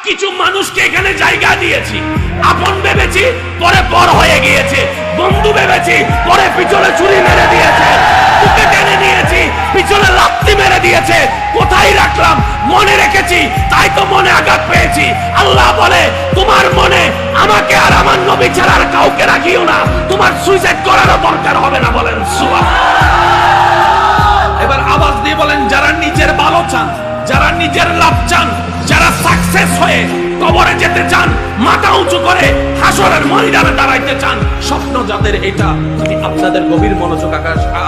কিছু মানুষকে এখানে জায়গা দিয়েছি, আপন ভেবেছি পরে পর হয়ে গিয়েছে, বন্ধু ভেবেছি পরে পিছনে ছুরি মেরে দিয়েছে, বুকে টেনে নিয়েছি পিছনে লাথি মেরে দিয়েছে। কোথায় রাখলাম? মনে রেখেছি, তাই তো মনে আঘাত পেয়েছি। আল্লাহ বলে তোমার মনে আমাকে আর আমার নবী ছাড়া আর কাউকে রাখিও না, তোমার সুইসাইড করারও দরকার হবে না। বলেন সুবহানাল্লাহ। এবার আওয়াজ দিয়ে বলেন, যারা নিজের ভালো চান, যারা নিজের লাভ চান, যারা সাকসেস হয়ে কবরে যেতে চান, মাথা উঁচু করে হাসরের ময়দানে দাঁড়াইতে চান, স্বপ্ন যাদের এটা, আমি আপনাদের গভীর মনোযোগ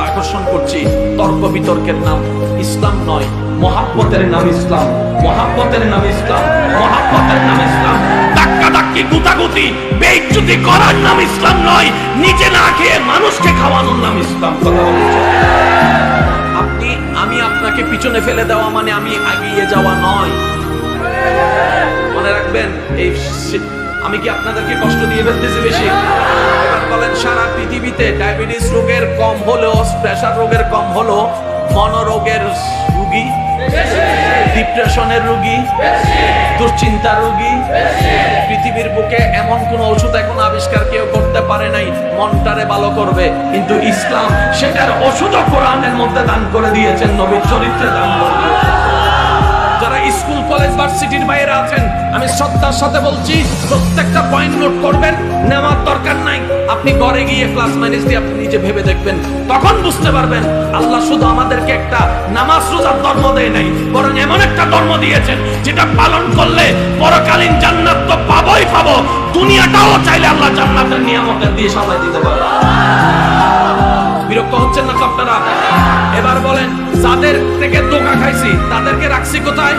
আকর্ষণ করছি। তর্ক বিতর্কের নাম ইসলাম নয়, মহাব্বতের নাম ইসলাম, মহাব্বতের নাম ইসলাম, মহাব্বতের নাম ইসলাম। ধাক্কা ধাক্কি গুতাগুতি বেইজ্জতি করার নাম ইসলাম নয়, নিজে না খেয়ে মানুষকে খাওয়ানোর নাম ইসলাম। কথা বলছেন? আমি আপনাকে পিছনে ফেলে দেওয়া মানে আমি এগিয়ে যাওয়া নয়। মনে রাখবেন, এই আমি কি আপনাদেরকে কষ্ট দিয়ে ফেলতেছি বেশি? এবার বলেন, সারা পৃথিবীতে ডায়াবেটিস রোগের কম হলো, প্রেসার রোগের কম হলো, মনোরোগের রোগী, ডিপ্রেশনের রোগী, দুশ্চিন্তার রোগী পৃথিবীর বুকে এমন কোন ওষুধ এখন আবিষ্কার কেউ করতে পারে নাই মনটারে ভালো করবে। কিন্তু ইসলাম সেটার ওষুধও কোরআনের মধ্যে দান করে দিয়েছেন, নবীর চরিত্রে দান করে দিয়েছেন। যারা স্কুল কলেজ ভার্সিটির বাইরে আছেন, আমি শ্রদ্ধার সাথে বলছি, প্রত্যেকটা পয়েন্ট নোট করবেন। নেওয়ার দরকার নাই, আপনি ঘরে গিয়ে প্লাস মাইনাস দিয়ে আপনি নিজে ভেবে দেখবেন, তখন বুঝতে পারবেন আল্লাহ শুধু আমাদেরকে একটা নামাজ রোজার ধর্ম দেয় নাই, বরং এমন একটা ধর্ম দিয়েছেন যেটা পালন করলে পরকালীন জান্নাত তো পাবোই পাবো, দুনিয়াটাও চাইলে আল্লাহ জান্নাতের নিয়ামতের দিয়ে সাজায় দিতে পারে। বিরক্ত হচ্ছেন না তো আপনারা? এবার বলেন, যাদের থেকে ধোঁকা খাইছি তাদেরকে রাখছি কোথায়?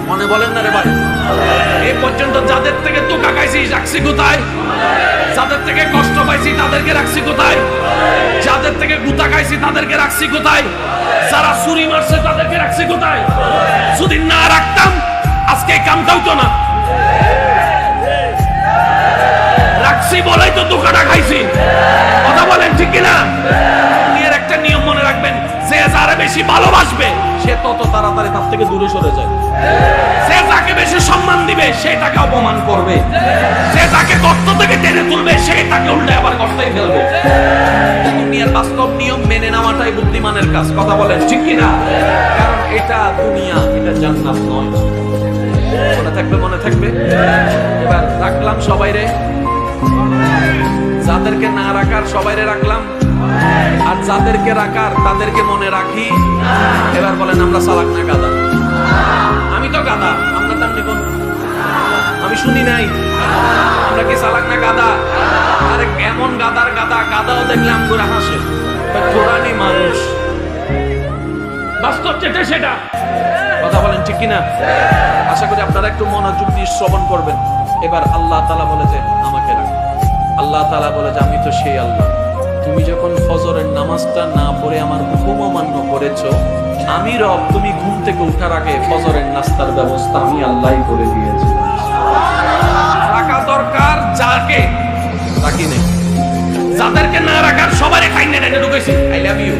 মনে বলেন না রে ভাই? এই পর্যন্ত যাদের থেকে ধোঁকা খাইছি রাখছি কোথায়? যাদের থেকে কষ্ট পাইছি তাদেরকে রাখছি কোথায়? যাদের থেকে গুতা খাইছি তাদেরকে রাখছি কোথায়? যারা ছুরি মারছে তাদেরকে রাখছি কোথায়? যদি না রাখতাম আজকে কামটা হইতো না। রাখছি বলেই তো ধোঁকাটা খাইছি। কথা বলেন ঠিক কিনা? দুনিয়ার একটা নিয়ম মনে রাখবেন, যে যারা বেশি ভালোবাসবে সে তত তাড়াতাড়ি তার থেকে দূরে সরে যায়। যে যাকে বেশি সম্মান দিবে সে তাকে অপমান করবে, যে তাকে গর্ত থেকে টেনে তুলবে সে তাকে উল্টে আবার গর্তেই ফেলবে। দুনিয়ার বাস্তব নিয়ম মেনে নেওয়াটাই বুদ্ধিমানের কাজ। কথা বলেন ঠিক কিনা? কারণ এটা দুনিয়া, এটা জান্নাত নয়। মনে থাকবে, মনে থাকবে। এবার রাখলাম সবাইরে, যাদেরকে না রাখার সবাইরে রাখলাম, আর যাদেরকে রাখার তাদেরকে মনে রাখি। এবার বলেন, আমরা চালাক না গাদা? আমি তো গাদা, আমরা তার দেখুন, আমি শুনি নাই। আমরা কি চালাক না গাদা? আরে এমন গাদার গাদা, গাদাও দেখলে আমরা হাসে। কোরআনি মানুষ, বাস্তব যেটা সেটা। কথা বলেন ঠিক কিনা? আশা করি আপনারা একটু মনোযোগ দিয়ে শ্রবণ করবেন। এবার আল্লাহ তাআলা বলে যে আমাকে রাখ। আল্লাহ তাআলা বলে যে আমি তো সেই আল্লাহ, তুমি যখন ফজরের নামাজটা না পড়ে আমার হুকুম অমান্য করেছো, আমি রব তুমি ঘুম থেকে উঠার আগে ফজরের নাস্তার ব্যবস্থা আমি আল্লাহই করে দিয়েছি। রাখা দরকার যাকে রাখি নেই, যাদেরকে না রাখার সবারই খাইনে ঢুকেছি। I love you.